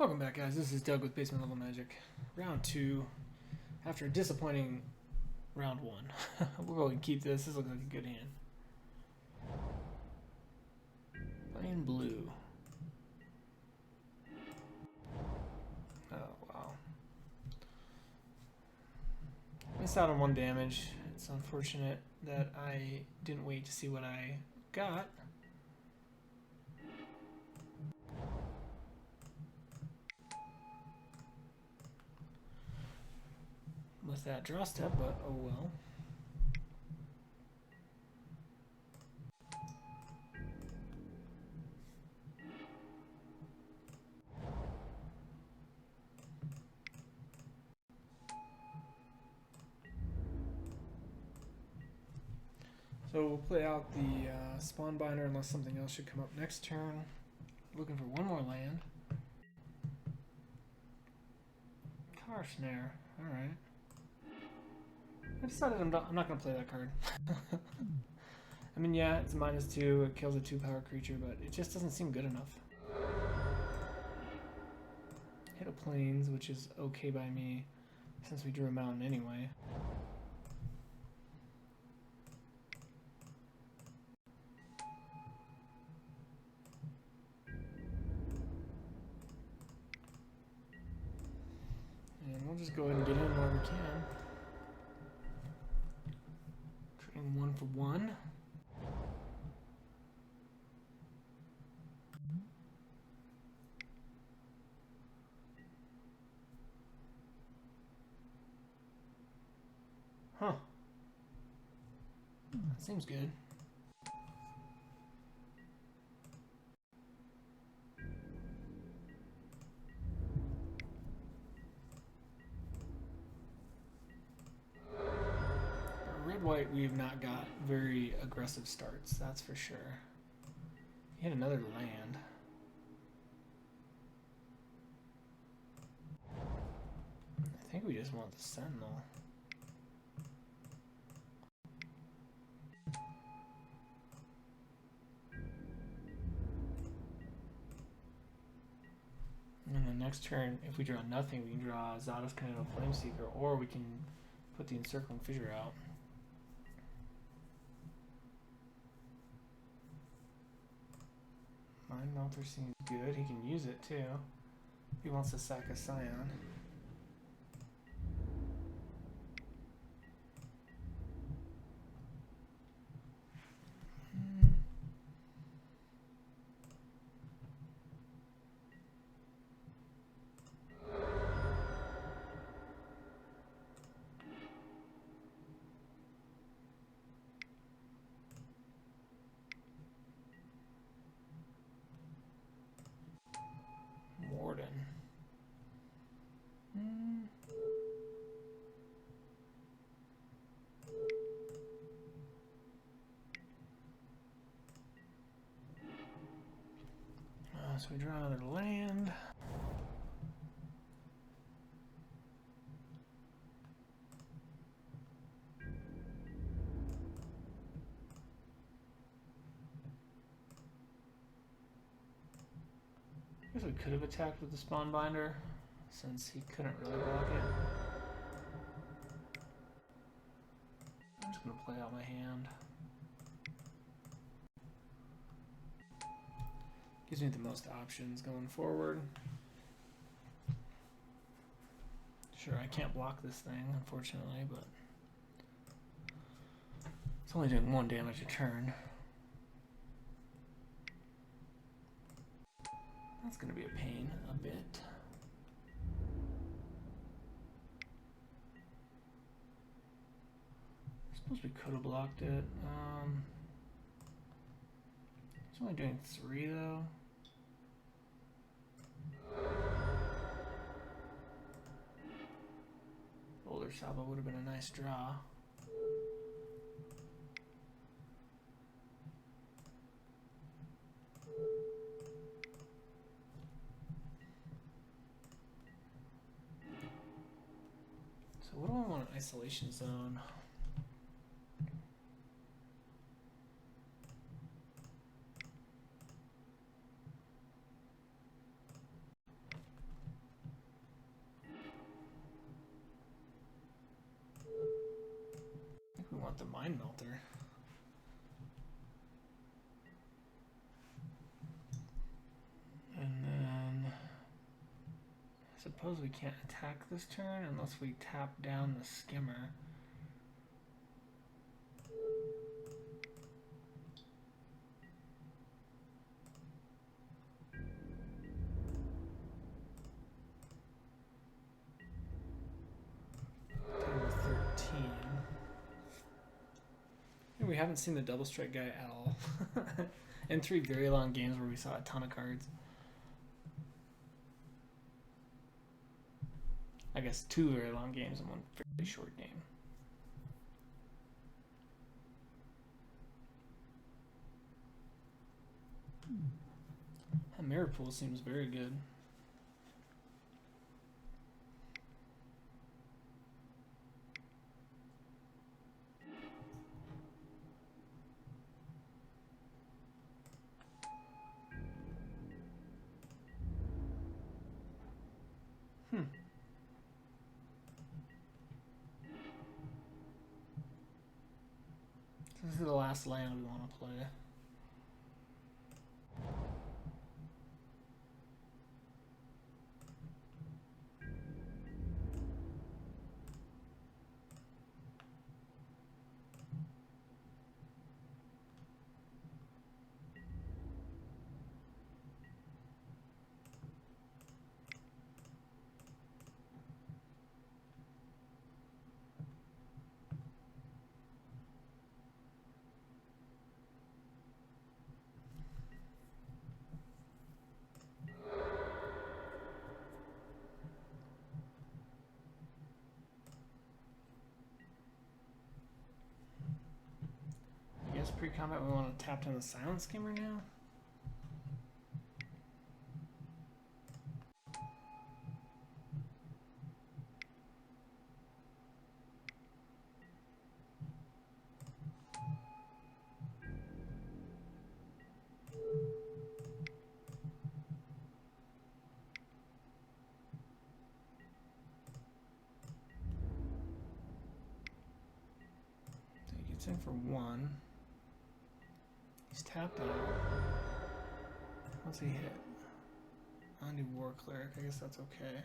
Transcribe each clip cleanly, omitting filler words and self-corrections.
Welcome back, guys. This is Doug with Basement Level Magic. Round 2, after a disappointing round 1. We'll go and keep this. This looks like a good hand. Plain blue. Oh, wow. Missed out on 1 damage. It's unfortunate that I didn't wait to see what I got. With that draw step, but oh well. So we'll play out the spawn binder unless something else should come up next turn. Looking for 1 more land. Car snare. Alright. I decided I'm not going to play that card. I mean, yeah, it's a -2. It kills a 2-power creature, but it just doesn't seem good enough. Hit a plains, which is okay by me, since we drew a mountain anyway. And we'll just go ahead and get in where we can. Trading 1 for 1. Huh. That seems good. Red-white, we've not got very aggressive starts, that's for sure. Hit another land. I think we just want the Sentinel. And then next turn, if we draw nothing, we can draw Zada's Canado Flameseeker, or we can put the Encircling Fissure out. Mind Melter seems good. He can use it too. He wants to sack a Scion. Warden. So we draw another land. I guess we could have attacked with the Spawn Binder, since he couldn't really block it. I'm just going to play out my hand. Gives me the most options going forward. Sure, I can't block this thing, unfortunately, but it's only doing 1 damage a turn. That's going to be a pain a bit. I suppose we could have blocked it. It's only doing 3 though. Boulder Saba would have been a nice draw. So what do I want an isolation zone? want the Mind Melter. And then I suppose we can't attack this turn unless we tap down the Skimmer. We haven't seen the double strike guy at all. In 3 very long games where we saw a ton of cards. I guess 2 very long games and 1 very short game. That mirror pool seems very good. This is the last land we want to play. Pre-combat, we want to tap down the Silent Skimmer now. He gets in for 1. He's tapped out. What's he hit? Undo War Cleric. I guess that's okay.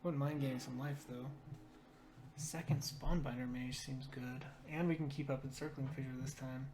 Wouldn't mind getting some life though. Second Spawnbinder Mage seems good. And we can keep up Encircling Fissure this time.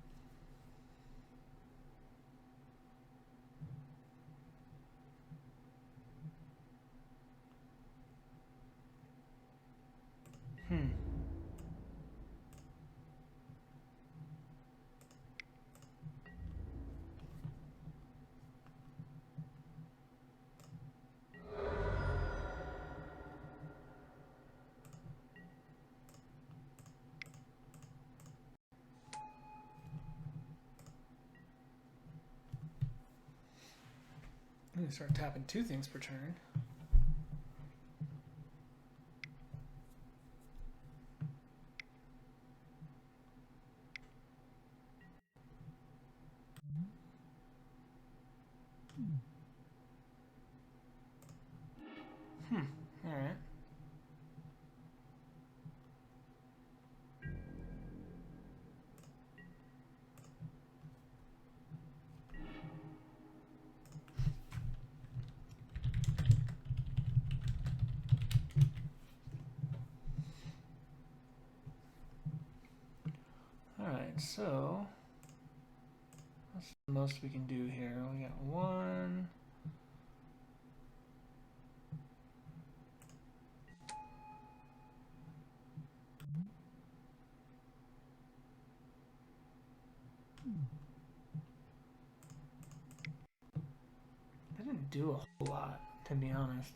I'm going to start tapping 2 things per turn. All right. So that's the most we can do here. We got 1. They didn't do a whole lot, to be honest.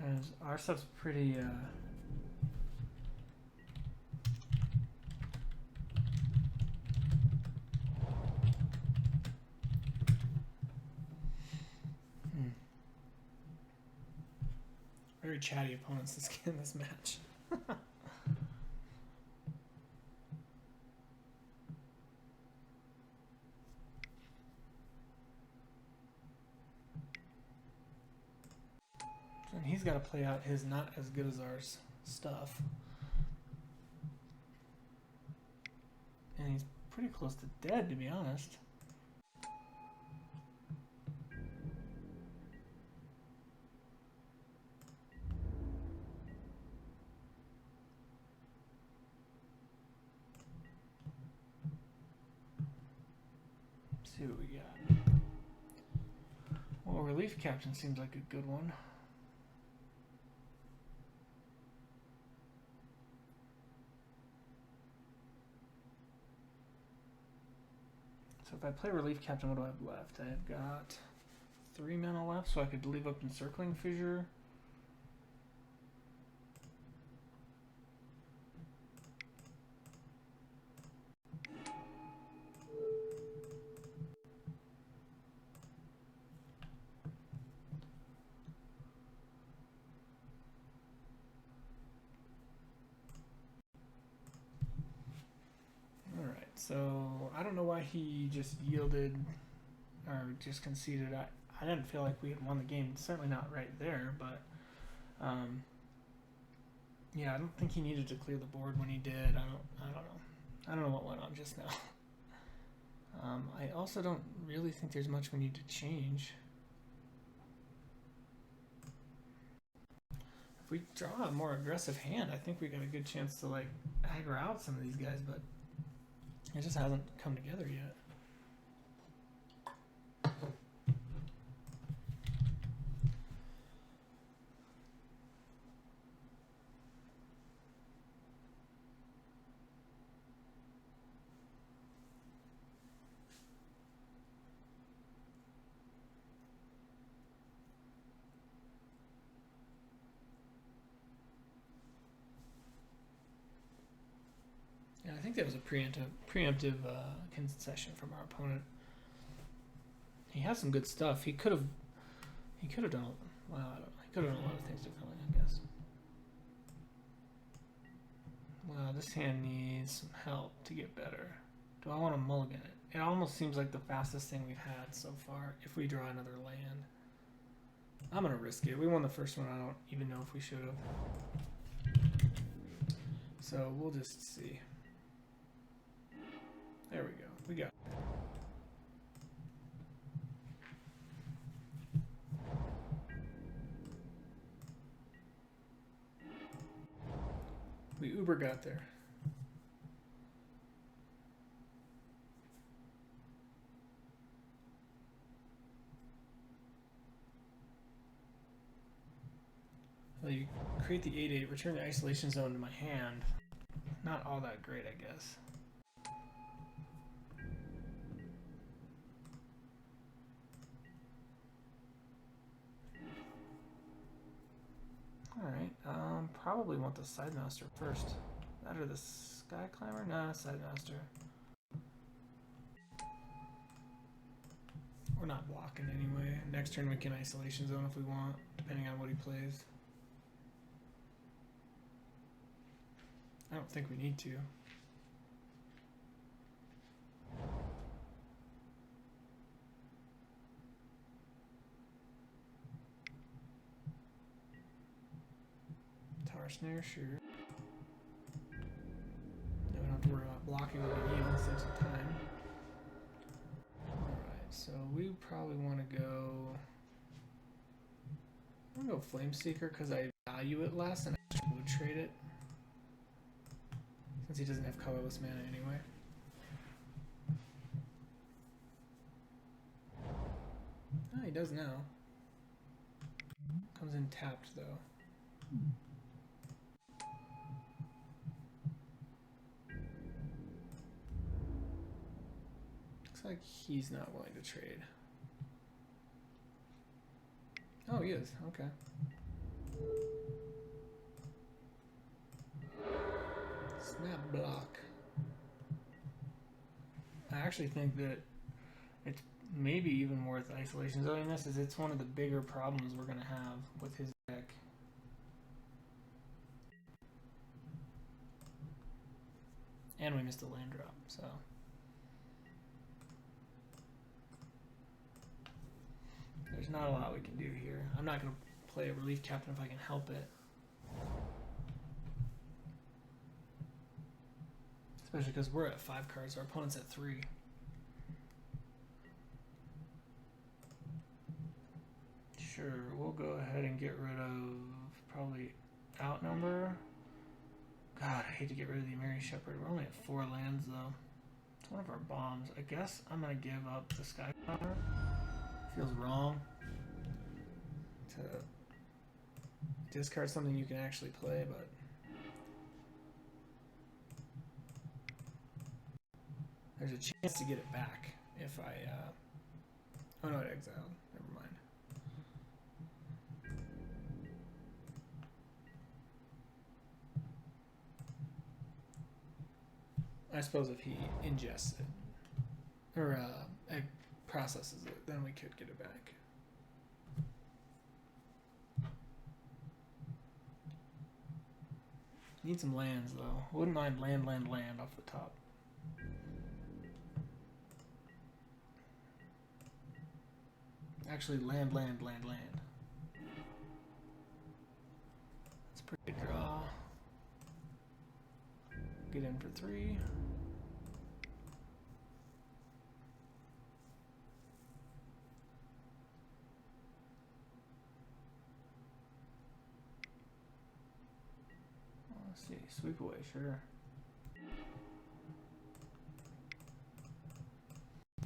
As our stuff's pretty very chatty opponents in this match. And he's got to play out his not as good as ours stuff. And he's pretty close to dead, to be honest. Let's see what we got. Well, Relief Captain seems like a good one. So if I play Relief Captain, what do I have left? I've got 3 mana left, so I could leave up Encircling Fissure. Alright, so I don't know why he just yielded or just conceded. I didn't feel like we had won the game. Certainly not right there, but yeah, I don't think he needed to clear the board when he did. I don't know. I don't know what went on just now. I also don't really think there's much we need to change. If we draw a more aggressive hand, I think we got a good chance to like aggro out some of these guys, but it just hasn't come together yet. Yeah, I think that was a preemptive concession from our opponent. He has some good stuff. He could have done. Well, I don't know. He could have done a lot of things differently, I guess. Wow, this hand needs some help to get better. Do I want to mulligan it? It almost seems like the fastest thing we've had so far. If we draw another land, I'm gonna risk it. We won the first one. I don't even know if we should have. So we'll just see. There we go. We got it. We uber got there. Well, you create the 8/8, return the isolation zone to my hand. Not all that great, I guess. Alright, probably want the Side Master first. That or the Sky Climber? Nah, Side Master. We're not blocking anyway. Next turn we can Isolation Zone if we want, depending on what he plays. I don't think we need to. Tower Snare, sure. No, we don't have to worry about blocking with the heal, save some time. Alright, so we probably want to go... I'm going to go Flameseeker because I value it less and I would trade it. Since he doesn't have colorless mana anyway. Oh, he does now. Comes in tapped though. Looks like he's not willing to trade. Oh, he is. Okay. Snap block. I actually think that it's maybe even worth isolation zoning this, as it's one of the bigger problems we're going to have with his deck. And we missed a land drop, so. There's not a lot we can do here. I'm not going to play a relief captain if I can help it. Especially because we're at 5 cards, our opponent's at 3. Sure, we'll go ahead and get rid of probably Outnumber. God, I hate to get rid of the Mary Shepherd. We're only at 4 lands though. It's one of our bombs. I guess I'm gonna give up the Sky Power. Feels wrong to discard something you can actually play, but there's a chance to get it back if I oh no, it exiled. Never mind. I suppose if he ingests it or processes it, then we could get it back. Need some lands though. Wouldn't mind land off the top. Actually, land. That's a pretty good draw. Get in for 3. Let's see, sweep away, sure.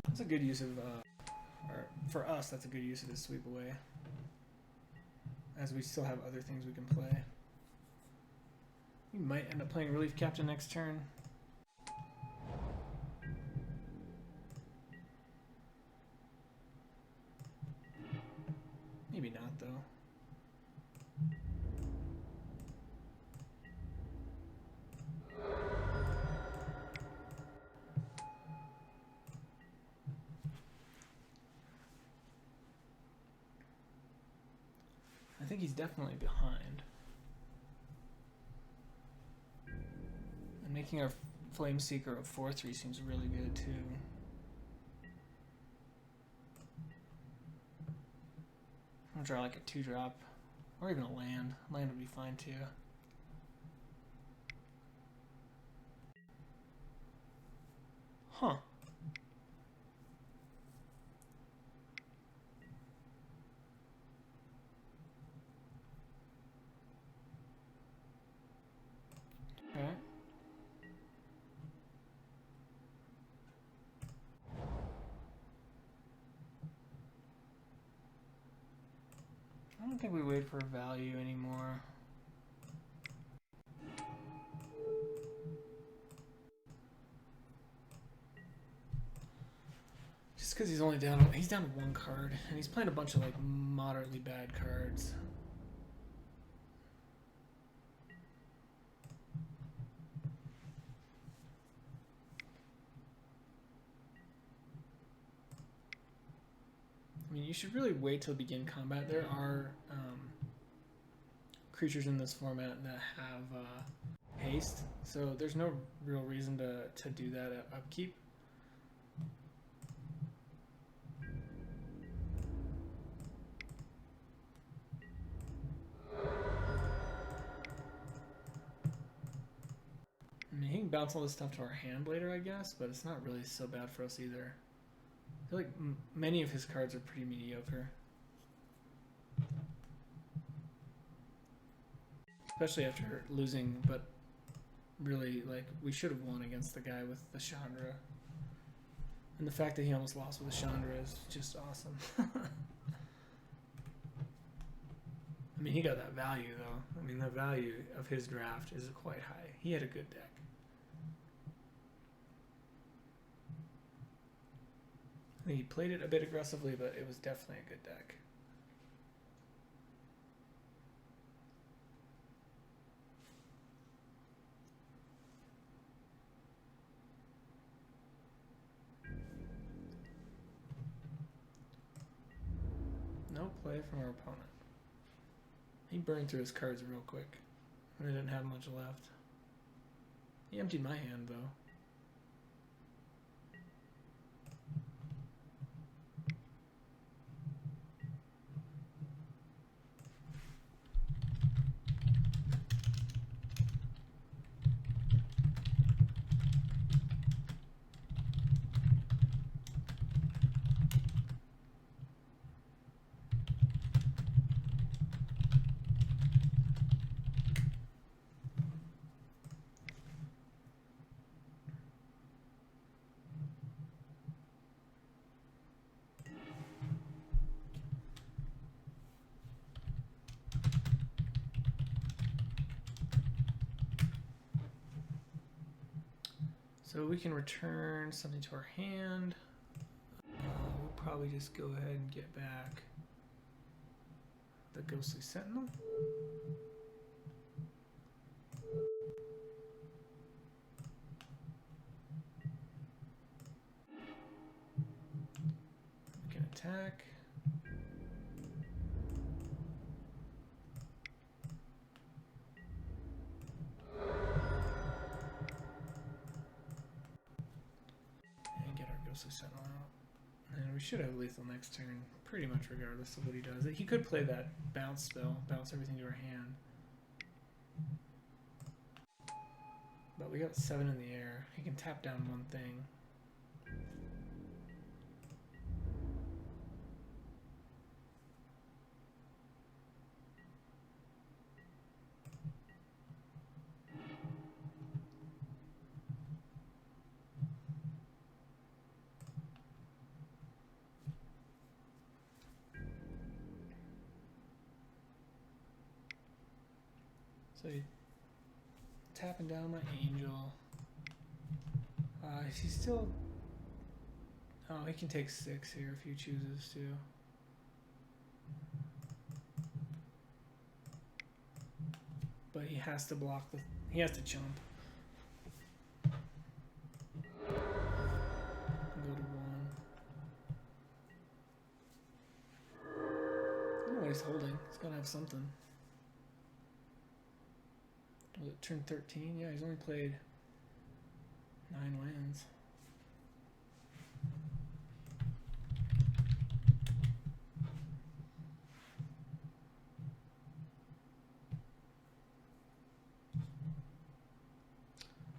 That's a good use of, or for us, that's a good use of this sweep away. As we still have other things we can play. We might end up playing Relief Captain next turn. Maybe not, though. I think he's definitely behind. And making our Flame Seeker a 4/3 seems really good too. I'm gonna draw like a 2-drop, or even a land. Land would be fine too. Huh. Okay. I don't think we wait for value anymore. Just because he's only down, he's down to 1 card, and he's playing a bunch of like moderately bad cards. I mean, you should really wait till begin combat. There are creatures in this format that have haste, so there's no real reason to do that at upkeep. I mean, he can bounce all this stuff to our hand later, I guess, but it's not really so bad for us either. I feel like many of his cards are pretty mediocre. Especially after losing, but really, like, we should have won against the guy with the Chandra. And the fact that he almost lost with the Chandra is just awesome. I mean, he got that value, though. I mean, the value of his draft is quite high. He had a good deck. I think he played it a bit aggressively, but it was definitely a good deck. No play from our opponent. He burned through his cards real quick. I didn't have much left. He emptied my hand, though. So we can return something to our hand. We'll probably just go ahead and get back the Ghostly Sentinel. We can attack. And get our Ghostly Sentinel out. And we should have lethal next turn, pretty much regardless of what he does. He could play that bounce spell, bounce everything to our hand. But we got 7 in the air. He can tap down one thing. So he's tapping down my angel. He's still... Oh, he can take 6 here if he chooses to. But he has to block the... He has to jump. Go to 1. I don't know what he's holding. He's gotta have something. Was it turn 13? Yeah, he's only played 9 lands.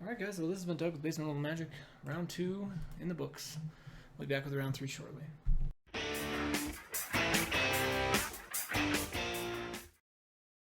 Alright guys, well this has been Doug with Basement Level Magic. Round 2 in the books. We'll be back with round 3 shortly.